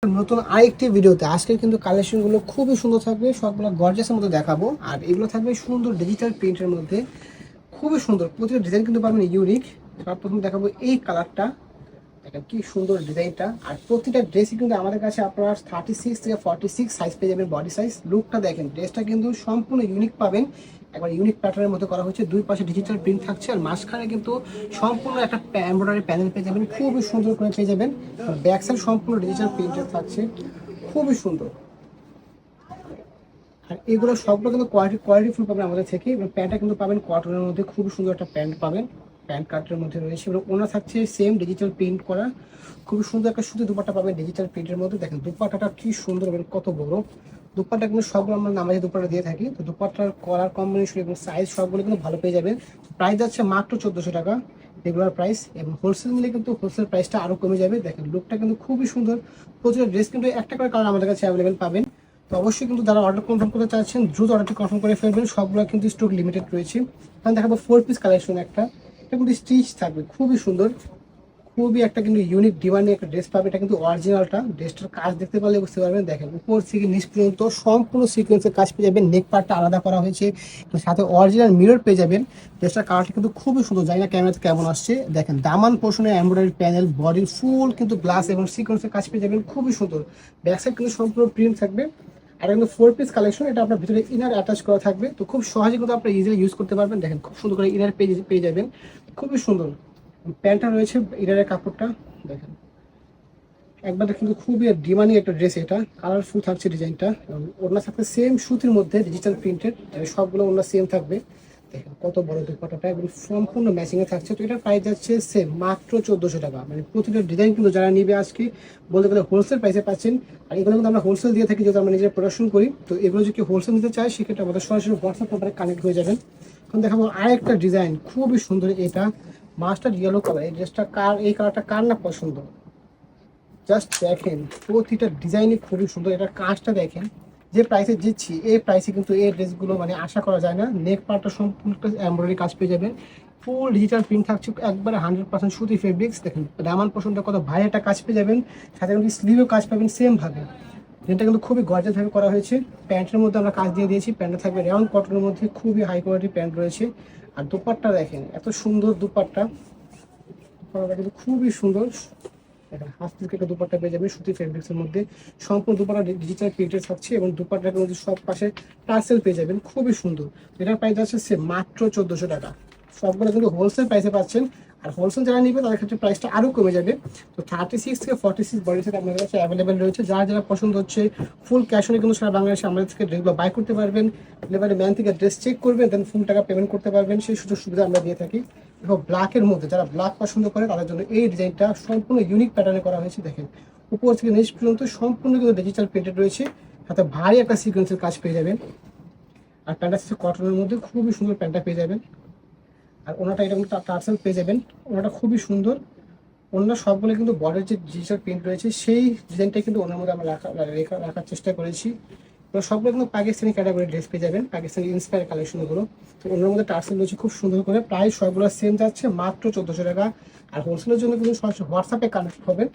নতুন আরেকটি ভিডিওতে আজকে কিন্তু কালেকশনগুলো খুবই সুন্দর থাকবে, সবগুলো গর্জিয়াসের মধ্যে দেখাবো। আর এগুলো থাকবে সুন্দর ডিজিটাল প্রিন্টের মধ্যে, খুবই সুন্দর। প্রতিটা ডিজাইন কিন্তু পাবেন ইউনিক। সর্বপ্রথম দেখাবো এই কালারটা, দেখেন কি সুন্দর ডিজাইনটা। আর প্রতিটা ড্রেসই কিন্তু আমাদের কাছে আপনারা 36 থেকে 46 সাইজ পেয়ে যাবেন। বডি সাইজ, লুকটা দেখেন, ড্রেসটা কিন্তু সম্পূর্ণ ইউনিক পাবেন। একবার ইউনিক প্যাটার্নের মধ্যে করা হয়েছে, দুই পাশে ডিজিটাল প্রিন্ট থাকছে, আর মাঝখানে কিন্তু সম্পূর্ণ একটা এমব্রয়ডারি প্যানেল পেয়ে যাবেন, খুবই সুন্দর করে পেয়ে যাবেন। ব্যাক সাইড সম্পূর্ণ ডিজিটাল প্রিন্টের থাকছে, খুবই সুন্দর। আর এগুলো সবগুলো কিন্তু কোয়ালিটি ফুল পাবেন আমাদের থেকে। এবং প্যান্টটা কিন্তু পাবেন কটনের মধ্যে, খুবই সুন্দর একটা প্যান্ট পাবেন, প্যান্ট কাটের মধ্যে রয়েছে। এবং ওনা থাকছে সেম ডিজিটাল প্রিন্ট করা, খুবই সুন্দর একটা সুতি দুপাট্টা পাবেন ডিজিটাল প্রিন্টের মধ্যে। দেখেন দুপাট্টাটা কি সুন্দর এবং কত বড় দুপাট্টা, কিন্তু সবগুলো আমরা নামাজে দুপাট্টা দিয়ে থাকি। তো দুপাট্টার কালার কম্বিনেশন এবং সাইজ সবগুলো কিন্তু ভালো পেয়ে যাবেন। প্রাইস যাচ্ছে মাত্র 1400 টাকা রেগুলার প্রাইস, এবং হোলসেল নিলে কিন্তু হোলসেল প্রাইসটা আরও কমে যাবে। দেখেন লুকটা কিন্তু খুবই সুন্দর। প্রচুর ড্রেস কিন্তু একটা করে কালার আমাদের কাছে অ্যাভেলেবেল পাবেন। তো অবশ্যই কিন্তু যারা অর্ডার কনফার্ম করতে চাচ্ছেন দ্রুত অর্ডারটি কনফার্ম করে ফেলবেন, সবগুলো কিন্তু স্টক লিমিটেড রয়েছে। কারণ দেখাবো 4 পিস কালেকশন একটা, এটা কিন্তু স্টিচ থাকবে, খুবই সুন্দর, খুবই একটা কিন্তু ইউনিক ডিমান্ডিং একটা ড্রেস পাবে। এটা কিন্তু অরিজিনালটা, ড্রেসটার কাজ দেখতে পারলে বুঝতে পারবেন। দেখেন উপর থেকে নিচ পর্যন্ত সম্পূর্ণ সিকোয়েন্সের কাজ পেয়ে যাবেন, নেক পার্টটা আলাদা করা হয়েছে, সাথে অরিজিনাল মিরর পেয়ে যাবেন। ড্রেসটার কালারটা কিন্তু খুবই সুন্দর, জানি না ক্যামেরাতে কেমন আসছে। দেখেন দামান পোর্শনে এমব্রয়ডারি প্যানেল, বডির ফুল কিন্তু গ্লাস এবং সিকোয়েন্সের কাজ পেয়ে যাবেন, খুবই সুন্দর। ব্যাক সাইড কিন্তু সম্পূর্ণ প্রিন্ট থাকবে। আর কিন্তু 4 পিস কালেকশন, এটা আপনার ভিতরে ইনার অ্যাটাচ করা থাকবে, তো খুব সহজে কিন্তু আপনি ইজিলি ইউজ করতে পারবেন। দেখেন খুব সুন্দর করে ইনার পেয়ে যাবেন, খুবই সুন্দর। প্যান্টটা রয়েছে ইনারের কাপড়টা দেখেন, একবারে কিন্তু খুবই ডিমান্ডিং একটা ড্রেস। এটা কালারফুল থাকছে ডিজাইনটা, এবং ওড়না থাকবে সেম সুতির মধ্যে ডিজিটাল প্রিন্টেড, সবগুলো ওড়না সেম থাকবে। দেখেন কত বড় দুপাট্টাটা, একদম সম্পূর্ণ ম্যাচিং এ থাকছে। তো এটা প্রাইস যাচ্ছে সেম মাত্র 1400 টাকা। মানে প্রতিটা ডিজাইন কিন্তু যারা নিবে আজকে বলতে গেলে হোলসেল প্রাইসে পাচ্ছেন। আর এগুলো কিন্তু আমরা হোলসেল দিয়ে থাকি, যেহেতু আমরা নিজেরা প্রোডাকশন করি। তো এগুলো যদি কেউ হোলসেল নিতে চায় সেক্ষেত্রে আমাদের সরাসরি হোয়াটসঅ্যাপ নাম্বারে কানেক্ট হয়ে যাবেন। এখন দেখাবো আরেকটা ডিজাইন, খুবই সুন্দর। এটা মাস্টার ইয়েলো কালার, এই ড্রেসটা কার, এই কালারটা কার না পছন্দ? জাস্ট দেখেন প্রতিটা ডিজাইনই খুবই সুন্দর। এটার কাজটা দেখেন, যে প্রাইসে দিচ্ছি এই প্রাইসে কিন্তু এই ড্রেসগুলো মানে আশা করা যায় না। নেক পার্টটা সম্পূর্ণ এমব্রয়ডারি কাজ পেয়ে যাবেন, ফুল ডিজিটাল প্রিন্ট থাকছে, একবারে 100% সুতি ফেব্রিক্স। দেখেন দামান পছন্দ কত ভাই একটা কাজ পেয়ে যাবেন, সাথে কিন্তু স্লিভেও কাজ পাবেন সেম ভাবে। যেটা কিন্তু খুবই গর্জিয়াস ভাবে করা হয়েছে। প্যান্টের মধ্যে আমরা কাজ দিয়ে দিয়েছি, প্যান্টটা থাকবে রাউন্ড কটনের মধ্যে, খুবই হাই কোয়ালিটি প্যান্ট রয়েছে। আর দুপাট্টা দেখেন এত সুন্দর দুপাট্টা, কিন্তু খুবই সুন্দর। দেখেন হাফ সিল্ক একটা দুপাট্টা পেয়ে যাবেন সুতি ফেব্রিক্সের মধ্যে, সম্পূর্ণ দুপাট্টা ডিজিটাল প্রিন্টেড থাকছে, এবং দুপাট্টার মধ্যে সব পাশে টার্সেল পেয়ে যাবেন, খুবই সুন্দর। এটার প্রাইস আছে সে মাত্র 1400 টাকা। সবগুলো কিন্তু হোলসেল প্রাইসে পাচ্ছেন। আর হোলসেল যারা নিবে তাদের ক্ষেত্রে প্রাইসটা আরও কমে যাবে। তো 36 থেকে 46 বডির সাথে আপনাদের কাছে অ্যাভেলেবেল রয়েছে। যারা যারা পছন্দ হচ্ছে ফুল ক্যাশ অনে কিন্তু সারা বাংলাদেশে আমাদের থেকে ড্রেসগুলো বাই করতে পারবেন। ডেলিভারি ম্যান থেকে ড্রেস চেক করবেন, দেন ফুল টাকা পেমেন্ট করতে পারবেন, সেই সুযোগ সুবিধা আমরা দিয়ে থাকি। এবং ব্ল্যাকের মধ্যে যারা ব্ল্যাক পছন্দ করে তাদের জন্য এই ডিজাইনটা সম্পূর্ণ ইউনিক প্যাটার্নে করা হয়েছে। দেখেন উপর থেকে নিচ পর্যন্ত সম্পূর্ণ কিন্তু ডিজিটাল প্রিন্টেড রয়েছে, সাথে ভারী একটা সিকোয়েন্সের কাজ পেয়ে যাবেন। আর প্যান্টটা হচ্ছে কটনের মধ্যে, খুবই সুন্দর প্যান্টটা পেয়ে যাবেন। আর ওনাটা এটা কিন্তু টার্সেল পেয়ে যাবেন, ওনাটা খুবই সুন্দর। অন্য সবগুলো কিন্তু বডির যে ডিজিটাল প্রিন্ট রয়েছে সেই ডিজাইনটা কিন্তু ওনার মধ্যে আমরা রাখার চেষ্টা করেছি। তো সবগুলো কিন্তু পাকিস্তানি ক্যাটাগরি ড্রেস পেয়ে যাবেন, পাকিস্তানি ইন্সপায়ার কালেকশনগুলো। তো ওনার মধ্যে টার্সেল রয়েছে খুব সুন্দর করে, প্রায় সবগুলো সেম যাচ্ছে মাত্র 1400 টাকা। আর হোলসেলের জন্য কিন্তু সরাসরি হোয়াটসঅ্যাপে কানেক্ট হবেন,